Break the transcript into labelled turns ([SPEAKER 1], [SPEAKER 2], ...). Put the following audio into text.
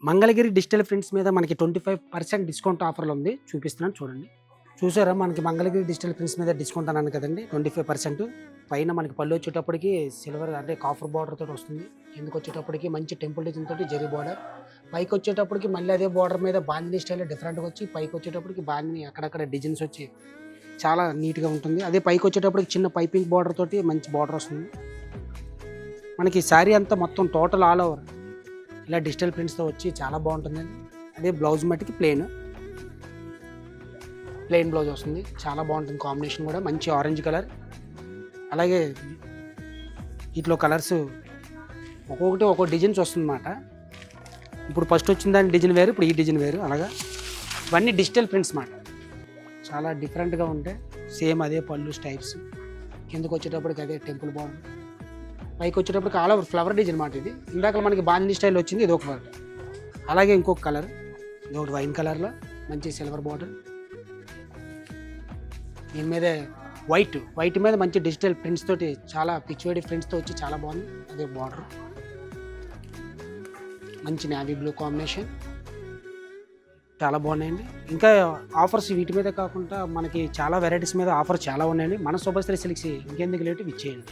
[SPEAKER 1] Mangalagiri digital prints మీద మనకి 25% discount ఆఫర్‌లో ఉంది. చూపిస్తున్నాను చూడండి. చూసారా మనకి మంగళగిరి డిజిటల్ ప్రింట్స్ మీద డిస్కౌంట్ అన్నాను కదండీ! 25% పైన మనకి పళ్ళు వచ్చేటప్పటికి సిల్వర్ అంటే కాఫర్ బార్డర్ తోటి వస్తుంది. కిందకొచ్చేటప్పటికి మంచి టెంపుల్ డిజైన్ తోటి జరీ బార్డర్. పైకొచ్చేటప్పటికి మళ్ళీ అదే బార్డర్ మీద బాందిని స్టైల్‌లో డిఫరెంట్‌గా వచ్చి పైకొచ్చేటప్పటికి బాందిని అక్కడక్కడ డిజైన్స్ వచ్చి చాలా నీట్‌గా ఉంటుంది. అదే పైకొచ్చేటప్పటికి చిన్న పైపింగ్ బార్డర్ తోటి మంచి బార్డర్ వస్తుంది. మనకి శారీ అంతా మొత్తం టోటల్ ఆల్ ఓవర్ ఇలా డిజిటల్ ప్రింట్స్‌తో వచ్చి చాలా బాగుంటుందండి. అదే బ్లౌజ్ మట్టికి ప్లెయిన్ బ్లౌజ్ వస్తుంది. చాలా బాగుంటుంది కాంబినేషన్ కూడా మంచి ఆరెంజ్ కలర్. అలాగే వీటిలో కలర్స్ ఒక్కొక్కటి ఒక్కో డిజైన్స్ వస్తుందన్నమాట. ఇప్పుడు ఫస్ట్ వచ్చిన దాని డిజైన్ వేరు, ఇప్పుడు ఈ డిజైన్ వేరు. అలాగా ఇవన్నీ డిజిటల్ ప్రింట్స్ మాట. చాలా డిఫరెంట్‌గా ఉంటాయి. సేమ్ అదే పళ్ళు స్టైప్స్. కిందకు వచ్చేటప్పటికి అదే టెంపుల్ బార్డర్. పైకి వచ్చేటప్పటికి ఆల్ ఓవర్ ఫ్లవర్ డిజైన్ మాట ఇది. ఇందాక మనకి బాందిని స్టైల్ వచ్చింది, ఇది ఒక కలర్. అలాగే ఇంకొక కలర్, ఇది ఒకటి వైన్ కలర్లో మంచి సిల్వర్ బార్డర్. దీని మీద వైట్ మీద మంచి డిజిటల్ ప్రింట్స్ తోటి చాలా పిచ్వేడి ప్రింట్స్తో వచ్చి చాలా బాగుంది. అదే బార్డర్ మంచి నేవీ బ్లూ కాంబినేషన్, చాలా బాగున్నాయండి. ఇంకా ఆఫర్స్ వీటి మీద కాకుండా మనకి చాలా వెరైటీస్ మీద ఆఫర్స్ చాలా ఉన్నాయండి. మన శుభశ్రీ సిల్క్స్ ఇంకెందుకు లేటు ఇచ్చేయండి.